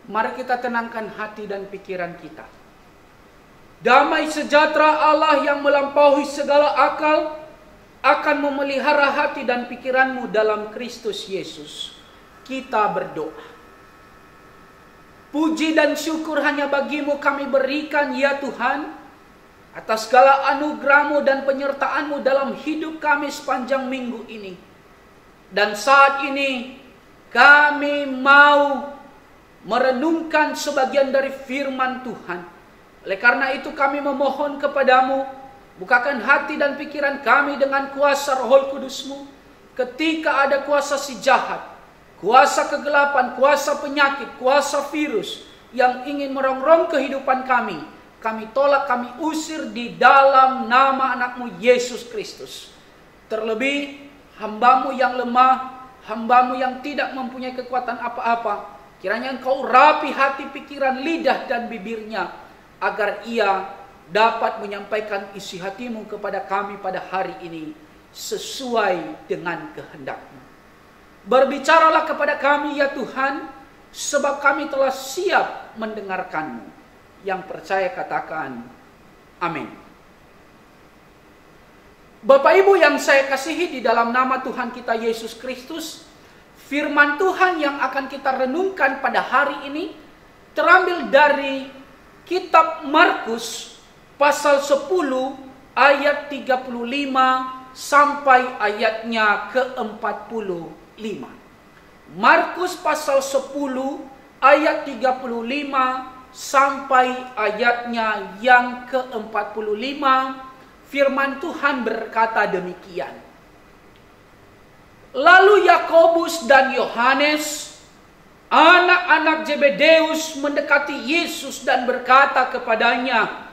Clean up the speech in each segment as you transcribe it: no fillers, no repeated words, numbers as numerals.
Mari kita tenangkan hati dan pikiran kita. Damai sejahtera Allah yang melampaui segala akal akan memelihara hati dan pikiranmu dalam Kristus Yesus. Kita berdoa. Puji dan syukur hanya bagimu kami berikan ya Tuhan, atas segala anugerah-Mu dan penyertaan-Mu dalam hidup kami sepanjang minggu ini. Dan saat ini kami mau merenungkan sebagian dari firman Tuhan. Oleh karena itu kami memohon kepadamu, bukakan hati dan pikiran kami dengan kuasa Roh Kudus-Mu. Ketika ada kuasa si jahat, kuasa kegelapan, kuasa penyakit, kuasa virus yang ingin merongrong kehidupan kami tolak, kami usir di dalam nama anak-Mu Yesus Kristus. Terlebih hamba-Mu yang lemah, hamba-Mu yang tidak mempunyai kekuatan apa-apa, kiranya Engkau rapi hati, pikiran, lidah, dan bibirnya, agar ia dapat menyampaikan isi hati-Mu kepada kami pada hari ini, sesuai dengan kehendak-Mu. Berbicaralah kepada kami ya Tuhan, sebab kami telah siap mendengarkan-Mu. Yang percaya katakan, amin. Bapak Ibu yang saya kasihi di dalam nama Tuhan kita Yesus Kristus, firman Tuhan yang akan kita renungkan pada hari ini terambil dari kitab Markus pasal 10 ayat 35 sampai ayatnya ke-45. Markus pasal 10 ayat 35 sampai ayatnya yang ke-45, firman Tuhan berkata demikian. Lalu Yakobus dan Yohanes, anak-anak Zebedeus, mendekati Yesus dan berkata kepadanya,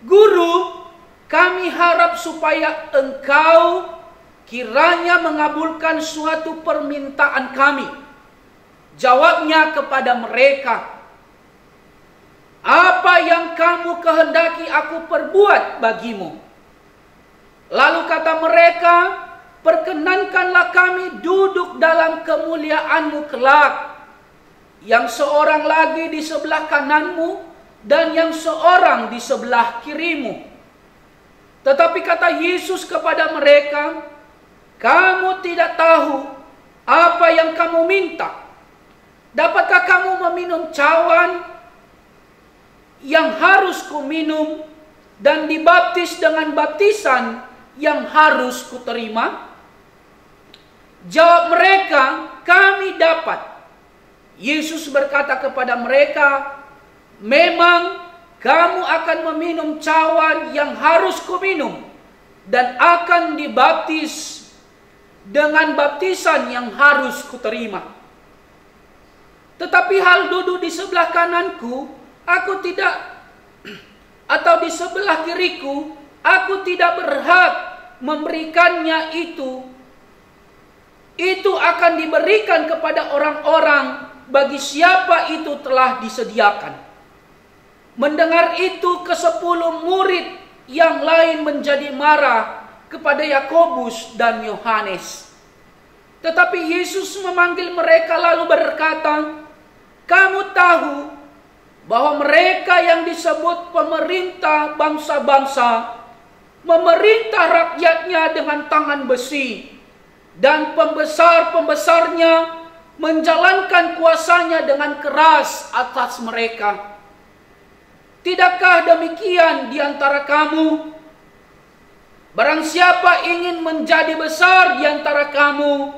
Guru, kami harap supaya Engkau kiranya mengabulkan suatu permintaan kami. Jawabnya kepada mereka, apa yang kamu kehendaki aku perbuat bagimu? Lalu kata mereka, perkenankanlah kami duduk dalam kemuliaan-Mu kelak, yang seorang lagi di sebelah kanan-Mu dan yang seorang di sebelah kiri-Mu. Tetapi kata Yesus kepada mereka, kamu tidak tahu apa yang kamu minta. Dapatkah kamu meminum cawan yang harus kuminum dan dibaptis dengan baptisan yang harus kuterima? Jawab mereka, kami dapat. Yesus berkata kepada mereka, memang kamu akan meminum cawan yang harus kuminum dan akan dibaptis dengan baptisan yang harus kuterima. Tetapi hal duduk di sebelah kananku, aku tidak, atau di sebelah kiriku, aku tidak berhak memberikannya itu. Itu akan diberikan kepada orang-orang bagi siapa itu telah disediakan. Mendengar itu, ke-10 murid yang lain menjadi marah kepada Yakobus dan Yohanes. Tetapi Yesus memanggil mereka lalu berkata, kamu tahu bahwa mereka yang disebut pemerintah bangsa-bangsa memerintah rakyatnya dengan tangan besi, dan pembesar-pembesarnya menjalankan kuasanya dengan keras atas mereka. Tidakkah demikian di antara kamu? Barang siapa ingin menjadi besar di antara kamu,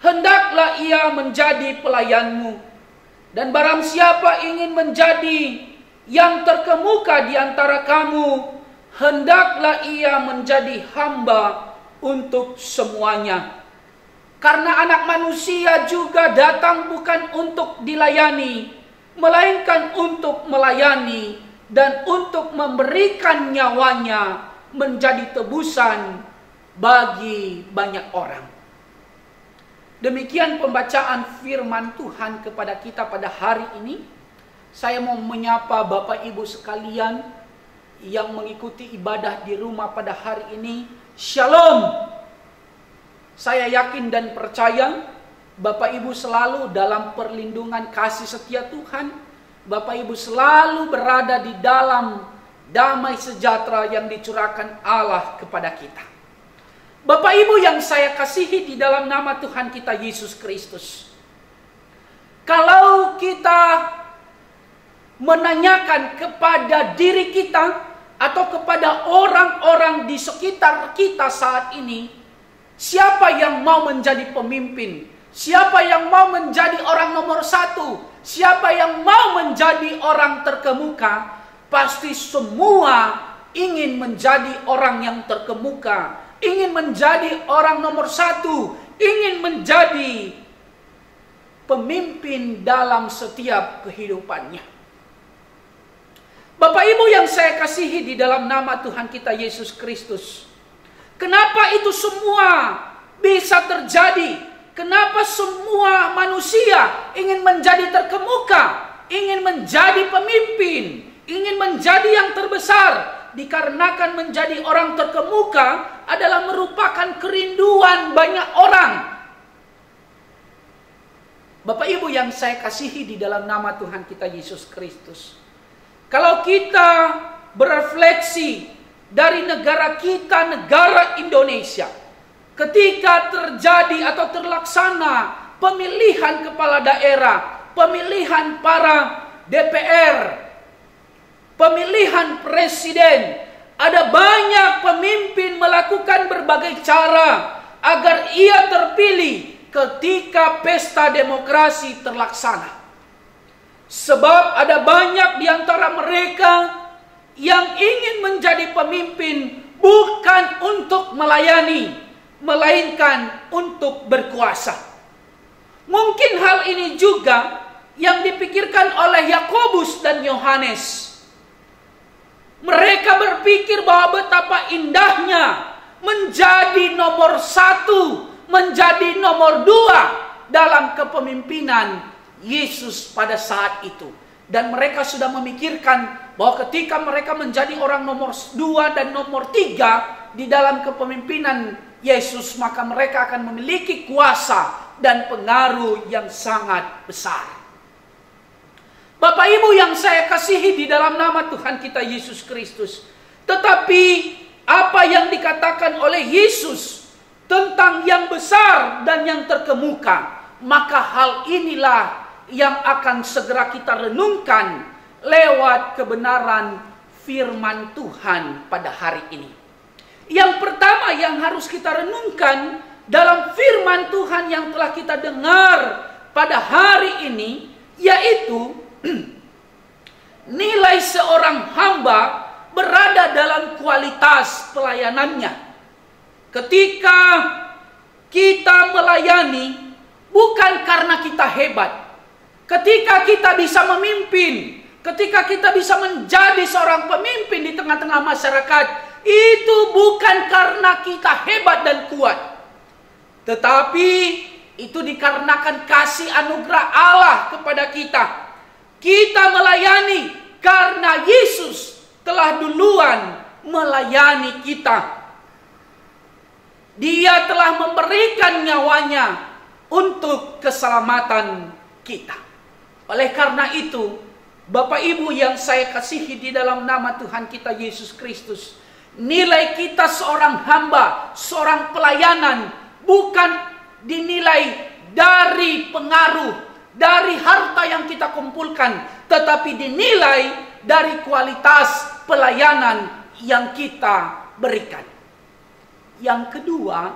hendaklah ia menjadi pelayanmu. Dan barang siapa ingin menjadi yang terkemuka di antara kamu, hendaklah ia menjadi hamba untuk semuanya. Karena anak manusia juga datang bukan untuk dilayani, melainkan untuk melayani dan untuk memberikan nyawanya menjadi tebusan bagi banyak orang. Demikian pembacaan firman Tuhan kepada kita pada hari ini. Saya mau menyapa Bapak Ibu sekalian yang mengikuti ibadah di rumah pada hari ini. Shalom. Saya yakin dan percaya Bapak Ibu selalu dalam perlindungan kasih setia Tuhan. Bapak Ibu selalu berada di dalam damai sejahtera yang dicurahkan Allah kepada kita. Bapak Ibu yang saya kasihi di dalam nama Tuhan kita Yesus Kristus. Kalau kita menanyakan kepada diri kita atau kepada orang-orang di sekitar kita saat ini, siapa yang mau menjadi pemimpin? Siapa yang mau menjadi orang nomor satu? Siapa yang mau menjadi orang terkemuka? Pasti semua ingin menjadi orang yang terkemuka, ingin menjadi orang nomor satu, ingin menjadi pemimpin dalam setiap kehidupannya. Bapak Ibu yang saya kasihi di dalam nama Tuhan kita Yesus Kristus, kenapa itu semua bisa terjadi? Kenapa semua manusia ingin menjadi terkemuka, ingin menjadi pemimpin, ingin menjadi yang terbesar? Dikarenakan menjadi orang terkemuka adalah merupakan kerinduan banyak orang. Bapak Ibu yang saya kasihi di dalam nama Tuhan kita Yesus Kristus, kalau kita berefleksi dari negara kita, negara Indonesia, ketika terjadi atau terlaksana pemilihan kepala daerah, pemilihan para DPR, pemilihan presiden, ada banyak pemimpin melakukan berbagai cara agar ia terpilih ketika pesta demokrasi terlaksana. Sebab ada banyak di antara mereka yang ingin menjadi pemimpin bukan untuk melayani, melainkan untuk berkuasa. Mungkin hal ini juga yang dipikirkan oleh Yakobus dan Yohanes. Mereka berpikir bahwa betapa indahnya menjadi nomor satu, menjadi nomor dua dalam kepemimpinan Yesus pada saat itu. Dan mereka sudah memikirkan bahwa ketika mereka menjadi orang nomor dua dan nomor tiga di dalam kepemimpinan Yesus, maka mereka akan memiliki kuasa dan pengaruh yang sangat besar. Bapak Ibu yang saya kasihi di dalam nama Tuhan kita Yesus Kristus, tetapi apa yang dikatakan oleh Yesus tentang yang besar dan yang terkemuka, maka hal inilah yang akan segera kita renungkan lewat kebenaran firman Tuhan pada hari ini. Yang pertama yang harus kita renungkan dalam firman Tuhan yang telah kita dengar pada hari ini, yaitu nilai seorang hamba berada dalam kualitas pelayanannya. Ketika kita melayani bukan karena kita hebat, ketika kita bisa memimpin, ketika kita bisa menjadi seorang pemimpin di tengah-tengah masyarakat, itu bukan karena kita hebat dan kuat, tetapi itu dikarenakan kasih anugerah Allah kepada kita. Kita melayani karena Yesus telah duluan melayani kita. Dia telah memberikan nyawanya untuk keselamatan kita. Oleh karena itu, Bapak Ibu yang saya kasihi di dalam nama Tuhan kita Yesus Kristus, nilai kita seorang hamba, seorang pelayanan, bukan dinilai dari pengaruh, dari harta yang kita kumpulkan, tetapi dinilai dari kualitas pelayanan yang kita berikan. Yang kedua,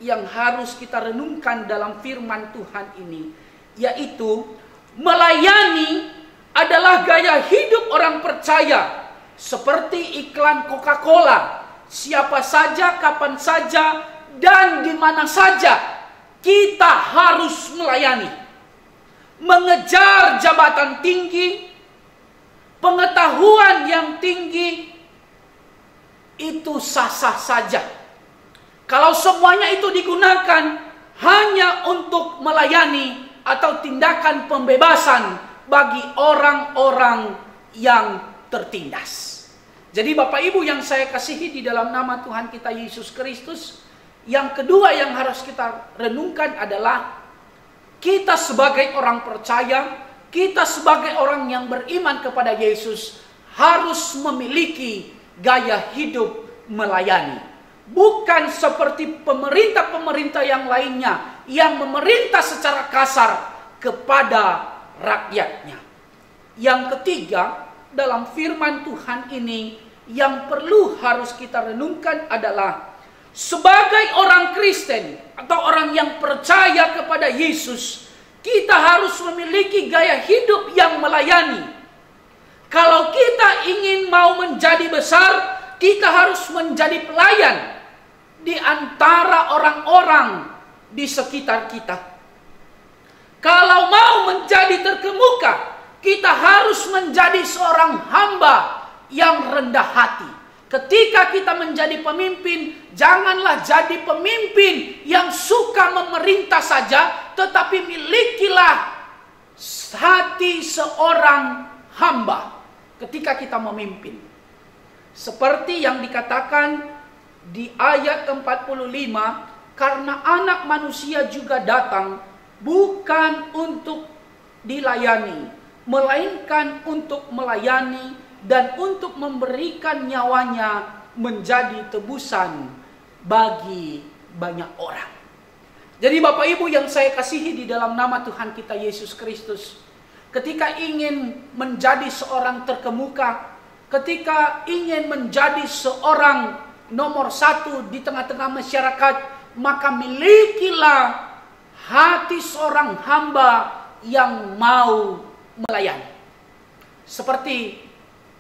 yang harus kita renungkan dalam firman Tuhan ini, yaitu melayani adalah gaya hidup orang percaya. Seperti iklan Coca-Cola, siapa saja, kapan saja, dan di mana saja kita harus melayani. Mengejar jabatan tinggi, pengetahuan yang tinggi, itu sah-sah saja. Kalau semuanya itu digunakan hanya untuk melayani atau tindakan pembebasan bagi orang-orang yang tertindas. Jadi Bapak Ibu yang saya kasihi di dalam nama Tuhan kita Yesus Kristus, yang kedua yang harus kita renungkan adalah Kita sebagai orang percaya, kita sebagai orang yang beriman kepada Yesus harus memiliki gaya hidup melayani. Bukan seperti pemerintah-pemerintah yang lainnya yang memerintah secara kasar kepada rakyatnya. Yang ketiga, dalam firman Tuhan ini yang perlu harus kita renungkan adalah sebagai orang Kristen atau orang yang percaya kepada Yesus, kita harus memiliki gaya hidup yang melayani. Kalau kita ingin mau menjadi besar, kita harus menjadi pelayan di antara orang-orang di sekitar kita. Kalau mau menjadi terkemuka, kita harus menjadi seorang hamba yang rendah hati. Ketika kita menjadi pemimpin, janganlah jadi pemimpin yang suka memerintah saja, tetapi milikilah hati seorang hamba ketika kita memimpin. Seperti yang dikatakan di ayat 45, karena anak manusia juga datang bukan untuk dilayani, melainkan untuk melayani dan untuk memberikan nyawanya menjadi tebusan bagi banyak orang. Jadi Bapak Ibu yang saya kasihi di dalam nama Tuhan kita Yesus Kristus, ketika ingin menjadi seorang terkemuka, ketika ingin menjadi seorang nomor satu di tengah-tengah masyarakat, maka milikilah hati seorang hamba yang mau melayani. Seperti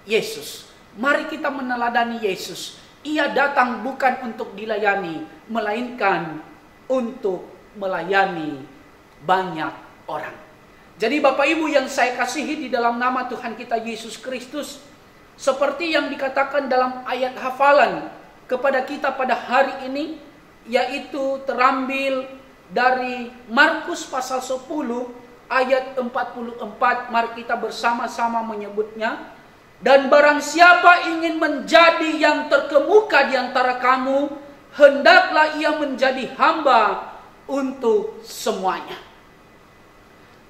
Yesus. Mari kita meneladani Yesus. Ia datang bukan untuk dilayani, melainkan untuk melayani banyak orang. Jadi Bapak Ibu yang saya kasihi di dalam nama Tuhan kita Yesus Kristus, seperti yang dikatakan dalam ayat hafalan kepada kita pada hari ini, yaitu terambil dari Markus pasal 10 ayat 44. Mari kita bersama-sama menyebutnya. Dan barang siapa ingin menjadi yang terkemuka di antara kamu, hendaklah ia menjadi hamba untuk semuanya.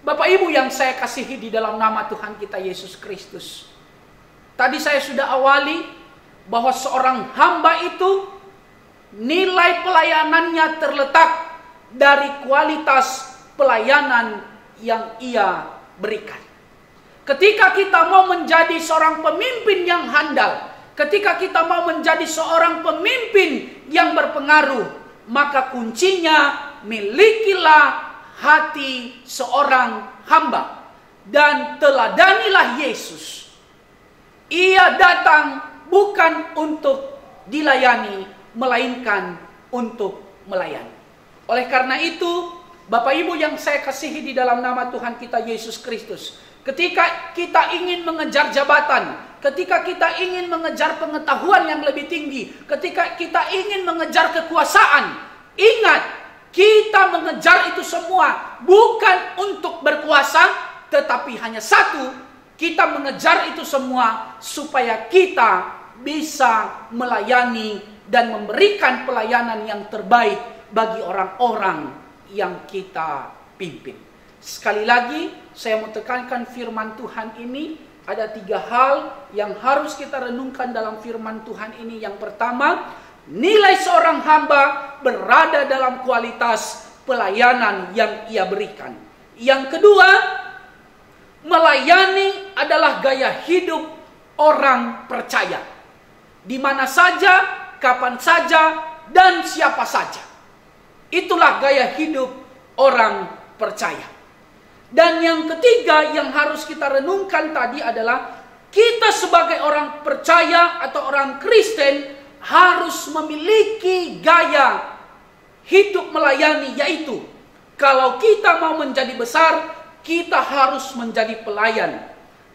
Bapak Ibu yang saya kasihi di dalam nama Tuhan kita Yesus Kristus, tadi saya sudah awali bahwa seorang hamba itu nilai pelayanannya terletak dari kualitas pelayanan yang ia berikan. Ketika kita mau menjadi seorang pemimpin yang handal, ketika kita mau menjadi seorang pemimpin yang berpengaruh, maka kuncinya milikilah hati seorang hamba dan teladanilah Yesus. Ia datang bukan untuk dilayani, melainkan untuk melayani. Oleh karena itu, Bapak Ibu yang saya kasihi di dalam nama Tuhan kita Yesus Kristus, ketika kita ingin mengejar jabatan, ketika kita ingin mengejar pengetahuan yang lebih tinggi, ketika kita ingin mengejar kekuasaan, ingat, kita mengejar itu semua bukan untuk berkuasa, tetapi hanya satu, kita mengejar itu semua supaya kita bisa melayani dan memberikan pelayanan yang terbaik bagi orang-orang yang kita pimpin. Sekali lagi, saya mau tekankan firman Tuhan ini, ada 3 hal yang harus kita renungkan dalam firman Tuhan ini. Yang pertama, nilai seorang hamba berada dalam kualitas pelayanan yang ia berikan. Yang kedua, melayani adalah gaya hidup orang percaya. Di mana saja, kapan saja, dan siapa saja. Itulah gaya hidup orang percaya. Dan yang ketiga yang harus kita renungkan tadi adalah kita sebagai orang percaya atau orang Kristen harus memiliki gaya hidup melayani, yaitu kalau kita mau menjadi besar, kita harus menjadi pelayan.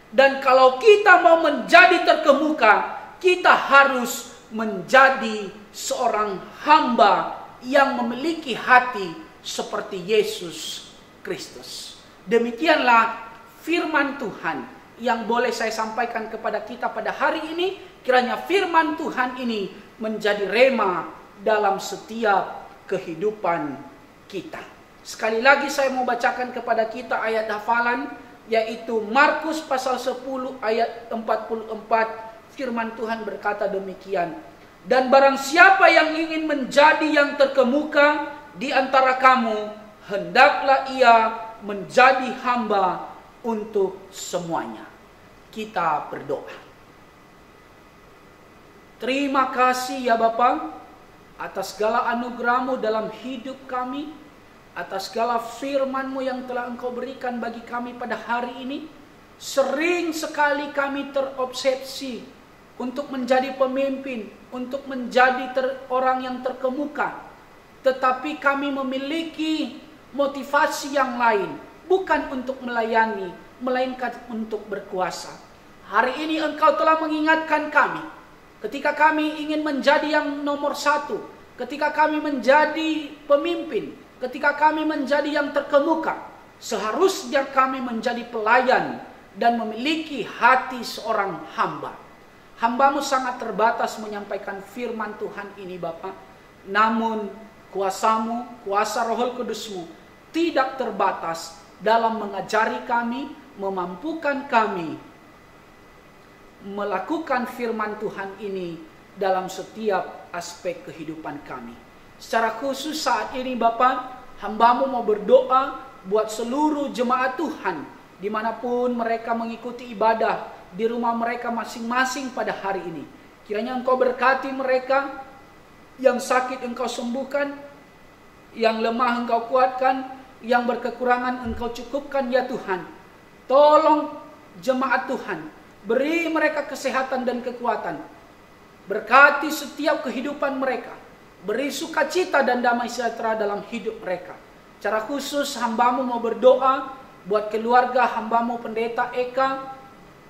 Dan kalau kita mau menjadi terkemuka, kita harus menjadi seorang hamba yang memiliki hati seperti Yesus Kristus. Demikianlah firman Tuhan yang boleh saya sampaikan kepada kita pada hari ini. Kiranya firman Tuhan ini menjadi rema dalam setiap kehidupan kita. Sekali lagi saya mau bacakan kepada kita ayat hafalan, yaitu Markus pasal 10 ayat 44. Firman Tuhan berkata demikian. Dan barang siapa yang ingin menjadi yang terkemuka di antara kamu, hendaklah ia menjadi hamba untuk semuanya. Kita berdoa. Terima kasih ya Bapa, atas segala anugerah-Mu dalam hidup kami, atas segala firman-Mu yang telah Engkau berikan bagi kami pada hari ini. Sering sekali kami terobsesi untuk menjadi pemimpin, untuk menjadi orang yang terkemuka. Tetapi kami memiliki motivasi yang lain, bukan untuk melayani, melainkan untuk berkuasa. Hari ini Engkau telah mengingatkan kami, ketika kami ingin menjadi yang nomor satu, ketika kami menjadi pemimpin, ketika kami menjadi yang terkemuka, seharusnya kami menjadi pelayan dan memiliki hati seorang hamba. Hamba-Mu sangat terbatas menyampaikan firman Tuhan ini Bapa. Namun kuasa-Mu, kuasa Roh Kudus-Mu tidak terbatas dalam mengajari kami, memampukan kami melakukan firman Tuhan ini dalam setiap aspek kehidupan kami. Secara khusus saat ini Bapa, hamba-Mu mau berdoa buat seluruh jemaat Tuhan, dimanapun mereka mengikuti ibadah, di rumah mereka masing-masing pada hari ini. Kiranya Engkau berkati mereka, yang sakit Engkau sembuhkan, yang lemah Engkau kuatkan, yang berkekurangan Engkau cukupkan ya Tuhan. Tolong jemaat Tuhan, beri mereka kesehatan dan kekuatan. Berkati setiap kehidupan mereka. Beri sukacita dan damai sejahtera dalam hidup mereka. Secara khusus hamba-Mu mau berdoa buat keluarga hamba-Mu Pendeta Eka,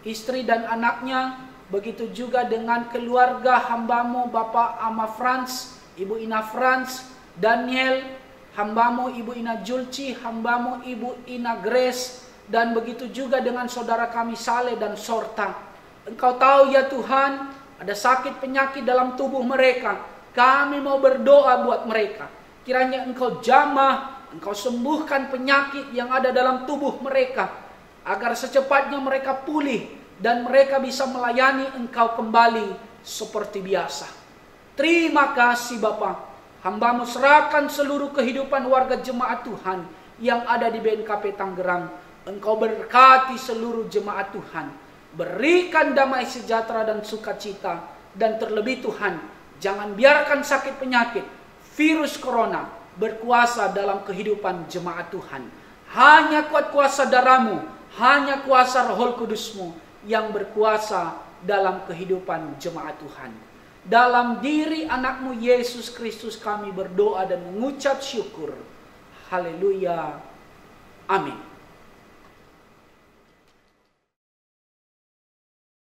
istri dan anaknya. Begitu juga dengan keluarga hamba-Mu Bapak Ama Frans, Ibu Ina Frans, Daniel, hamba-Mu Ibu Ina Julci, hamba-Mu Ibu Ina Grace, dan begitu juga dengan saudara kami Saleh dan Sorta. Engkau tahu ya Tuhan, ada sakit penyakit dalam tubuh mereka. Kami mau berdoa buat mereka. Kiranya Engkau jamah, Engkau sembuhkan penyakit yang ada dalam tubuh mereka, agar secepatnya mereka pulih dan mereka bisa melayani Engkau kembali seperti biasa. Terima kasih Bapa. Hamba-Mu serahkan seluruh kehidupan warga jemaat Tuhan yang ada di BNKP Tangerang. Engkau berkati seluruh jemaat Tuhan. Berikan damai sejahtera dan sukacita. Dan terlebih Tuhan, jangan biarkan sakit penyakit, virus corona berkuasa dalam kehidupan jemaat Tuhan. Hanya kuat kuasa darah-Mu, hanya kuasa Roh Kudus-Mu yang berkuasa dalam kehidupan jemaat Tuhan. Dalam diri anak-Mu Yesus Kristus kami berdoa dan mengucap syukur. Haleluya. Amin.